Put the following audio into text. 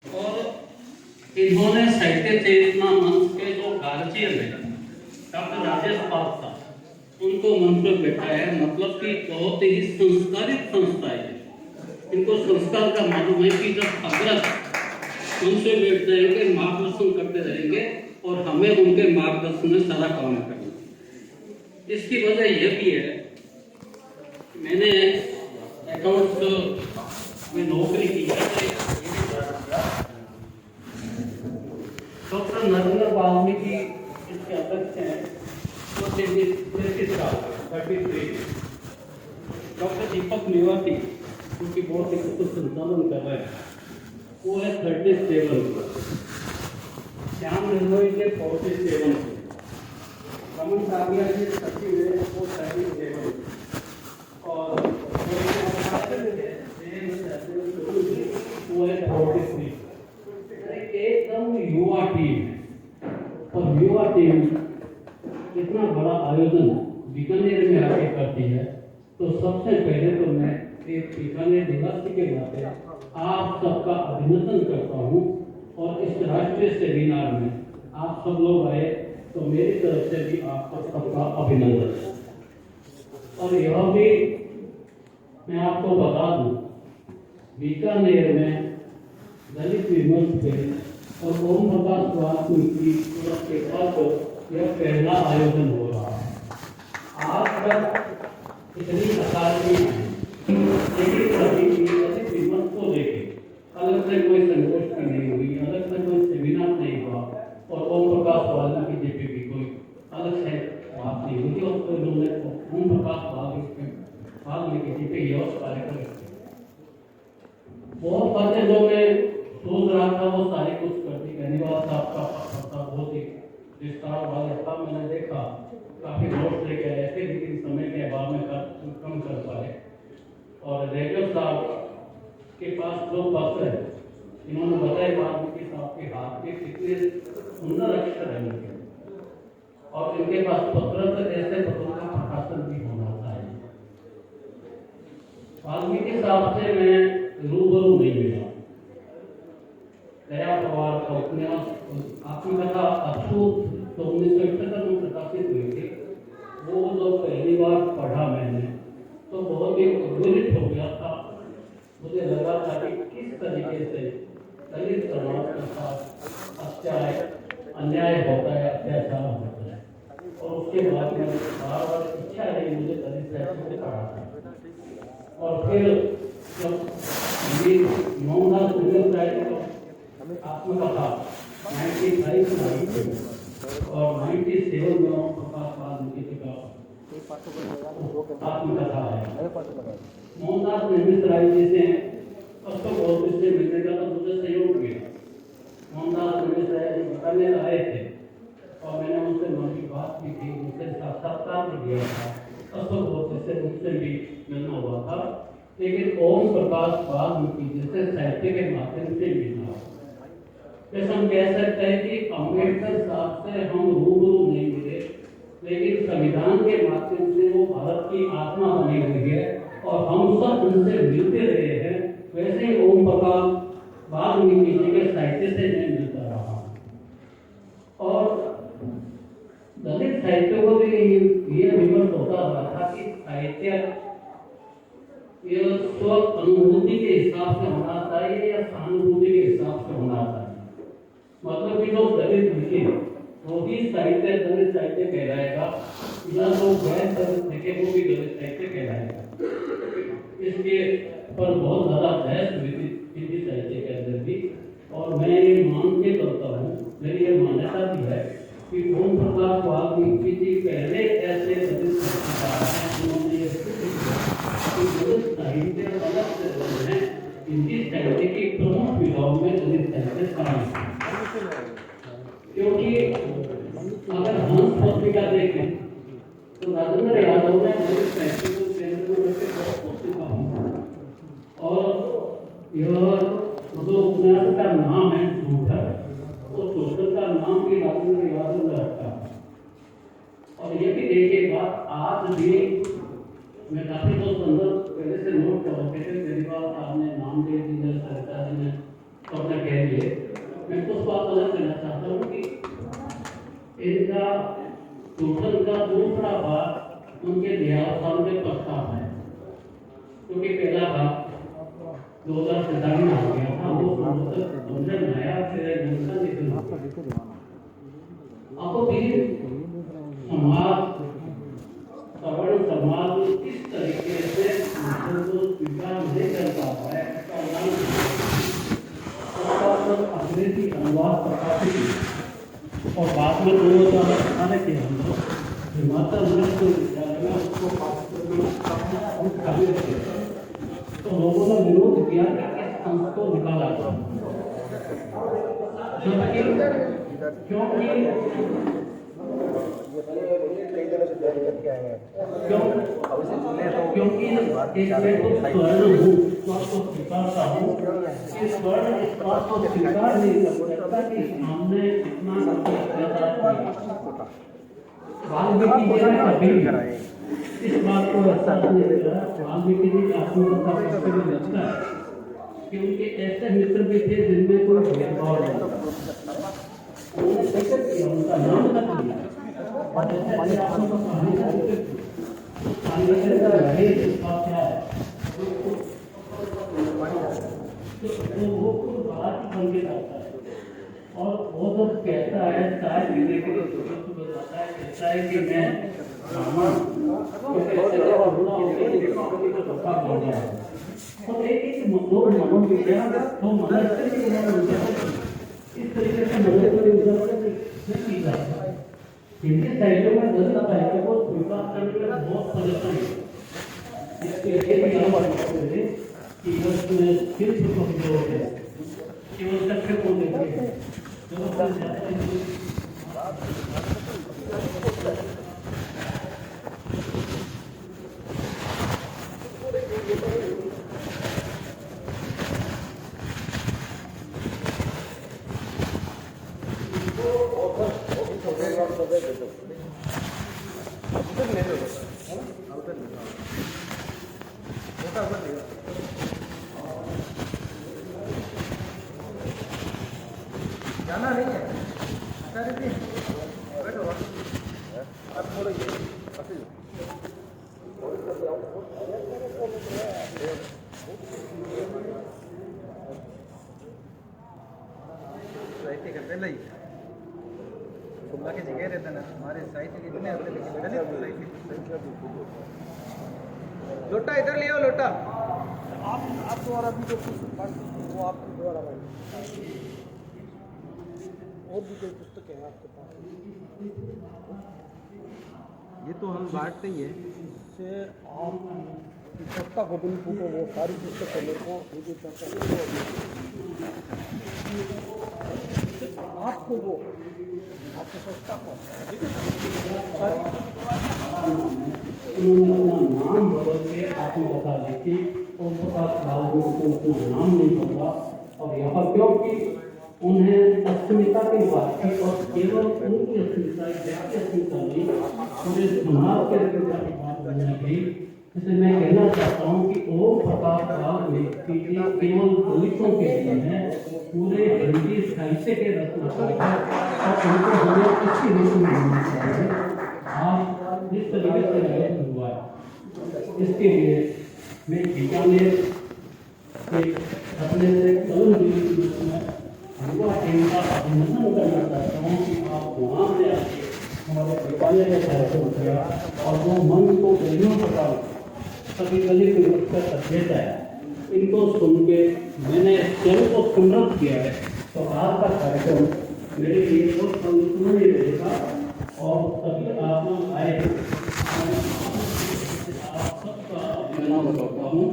और इन्होंने साहित्य चेतना मंच के जो गार्जियन है डॉक्टर राजेश पाल साहब, उनको मंच पर बैठा है। मतलब कि बहुत ही संस्कारित संस्था है। इनको संस्कार का मालूम है कि जब अग्रज उनसे बैठ जाएंगे, मार्गदर्शन करते रहेंगे और हमें उनके मार्गदर्शन में सारा काम करना। इसकी वजह यह भी है, मैंने अकाउंट्स में नौकरी की है। डॉक्टर नरेंद्र वाल्मीकि इसके अध्यक्ष हैं, वो 33 साल 33। डॉक्टर दीपक मेवाती उनकी बहुत ही कुछ संचालन कर रहे हैं, वो है 37। श्याम निर्मोही के 47। रमन साबिया जी सचिव है, वो 37। और वो है 43। एकदम युवा टीम है। और युवा टीम इतना बड़ा आयोजन बीकानेर में आके करती है, तो सबसे पहले तो मैं एक बीकानेर निवासी के नाते आप सबका अभिनंदन करता हूँ। और इस राष्ट्रीय सेमिनार में आप सब लोग आए, तो मेरी तरफ से भी आपका सबका अभिनंदन। और यह भी मैं आपको बता दूं, बीकानेर में दलित विमर्श के और ओम प्रकाश वाल्मीकि के बाद यह पहला आयोजन हो रहा है। आज तक इतनी अकादमी लेकिन कभी दलित विमर्श को लेकर अलग से कोई संगोष्ठी नहीं हुई, अलग से कोई सेमिनार नहीं हुआ और ओम प्रकाश वाल्मीकि जी पे भी कोई अलग से बात नहीं हुई। और तो उन्होंने ओम प्रकाश वाल्मीकि जी पे यह कार्यक्रम बहुत बातें जो मैं सोच रहा था वो सारी कुछ कर दी। धन्यवाद साहब का बहुत ही विस्तार वाले था। मैंने देखा काफी नोट लेके आए थे, लेकिन समय के अभाव में कम कर पाए। और रेडियो साहब के पास जो पत्र है, इन्होंने बताया वाल्मीकि साहब के हाथ के कितने सुंदर अक्षर है उनके, और इनके पास पत्र तो ऐसे पत्रों का प्रकाशन भी होना चाहिए। वाल्मीकि साहब से मैं रूबरू नहीं मिला। दया पवार का उपन्यास आत्मकथा अछूत तो 1971 में प्रकाशित हुई थी। वो जो पहली बार पढ़ा मैंने तो बहुत ही उद्वेलित हो गया था। मुझे लगा था कि किस तरीके से दलित समाज के साथ अन्याय होता है, अत्याचार होता है। और उसके बाद में बार बार इच्छा रही मुझे दलित साहित्य से पढ़ा था। और फिर जब मोहनदास निर्मल साहित्य आत्मकथा 95 में आई थी और 97 में ओम प्रकाश वाल्मीकि जी का आत्मकथा है। मोहनदास निर्मल जी से अब तो बहुत से मिलने का तो मुझे सहयोग मिला। मोहनदास निर्मल जी बीकानेर आए थे और मैंने उनसे मन की बात की थी, उनसे साक्षात्कार भी दिया था। अब तो बहुत से उनसे भी मिलना हुआ था, लेकिन ओम प्रकाश वाल्मीकि जैसे साहित्य के माध्यम से मिलना हुआ। जैसे हम कह सकते हैं कि अम्बेडकर साहब से हम रूबरू नहीं मिले, लेकिन संविधान के माध्यम से वो भारत की आत्मा बनी हुई है और हम सब उनसे मिलते रहे हैं। वैसे ही ओम प्रकाश वाल्मीकि जी के साहित्य से मैं मिलता रहा। और दलित साहित्य को भी ये विमर्श होता रहा था कि साहित्य ये स्व अनुभूति के हिसाब से होना चाहिए या सहानुभूति के हिसाब से होना चाहिए। मतलब कि जो दलित लिखे वो ही साहित्य दलित साहित्य कहलाएगा, या जो गैर दलित लिखे वो भी दलित साहित्य कहलाएगा। इसके पर बहुत ज्यादा बहस हुई थी हिंदी साहित्य के अंदर भी। और मैं ये मान के करता हूँ, मेरी ये मान्यता भी है कि ओम प्रकाश वाल्मीकि जी पहले ऐसे दलित साहित्यकार हैं जिन्होंने ये साहित्य अलग से बने हैं। हिंदी साहित्य की प्रमुख विधाओं में दलित साहित्य शामिल है। क्योंकि अगर हंस पत्रिका देखें तो राजेंद्र यादव ने दलित साहित्य को केंद्र में रखकर बहुत कुछ लिखा है। और यह जो उपन्यास का नाम है झूठा, तो झूठा का नाम भी राजेंद्र यादव ने रखा। और ये भी देखिएगा, आज भी मैं काफी तो संदर्भ पहले से नोट कर रखे थे। मेरी बात आपने नाम दे दी, सरकार ने तो अपना कह लिए। मैं कुछ बात पता करना चाहता हूँ कि इनका टोटल का दूसरा भाग उनके देहावसान के पश्चात है, क्योंकि पहला भाग 2017 में हो गया था, वो मतलब नया फिर आपको भी समाज सवर्ण समाज इस तरीके से को स्वीकार नहीं कर पाता है। अंग्रेजी अनुवाद प्रकाशित और बाद में 2018 के हम लोग हिमाचल विश्वविद्यालय में उसको तो लोगों ने विरोध किया कि इस अंश को निकाला जाए, क्योंकि स्वर्ण हूँ को स्वीकारता हूँ, इस स्वर्ण इस बात को स्वीकार नहीं कर सकता कि हमने इतना वाल्मीकि जी ने कभी इस बात को एहसास नहीं किया। वाल्मीकि जी का आत्मकथा पढ़ते हुए लगता है कि उनके ऐसे मित्र भी थे जिनमें कोई भेदभाव नहीं, उन्होंने स्वीकार किया, उनका नाम तक लिया। वो खुद बात बन के जाता है और वो जब कहता है चाय पीने के लिए बताता है, कहता है कि मैं तो एक मनोविज्ञान तो इस तरीके से की जाती है। हिंदी साहित्य में दलित साहित्य को स्वीकार करने में बहुत परेशान है। इसके लिए भी हम बात कि उसमें सिर्फ जो है केवल तथ्य को देखिए जाना नहीं है। अरे जी बैठो आप थोड़ा साहित्य का पहले ही बाकी जगह रहता ना हमारे साहित्य के इतने होते लेकिन साहित्य लोटा इधर लियो लोटा आप द्वारा भी जो वो आपके द्वारा और भी कोई पुस्तक है आपके पास? ये तो हम बांटते ही है से आप सस्ता को बिल को वो सारी पुस्तक मेरे को आपको वो आपको सस्ता को नाम बदल के आपने बता दी थी और नाम नहीं पता और यहाँ क्योंकि उन्हें अस्मिता की बात की और केवल उनकी अस्मिता व्यक्ति अस्मिता नहीं पूरे समाज के अस्मिता की बात बन गई। इसलिए मैं कहना चाहता हूँ कि ओम प्रकाश राव व्यक्ति केवल दलितों के लिए है, पूरे हिंदी साहित्य के रचनाकार है और उनको हमें अच्छी रूप में होना चाहिए। आज जिस तरीके से आयोजन हुआ है इसके लिए मैं बीकानेर के अपने से कल युवा टीम का अभिनंदन करना चाहता हूँ कि आप वहाँ से आके हमारे बीकानेर में कार्यक्रम किया और वो मन को विभिन्न प्रकार सभी दलित का देता है। इनको सुन के मैंने स्वयं को समृद्ध किया है तो आज का कार्यक्रम मेरे लिए बहुत संतुलित रहेगा और सभी आप लोग आए आप सबका अभिनंदन करता हूँ।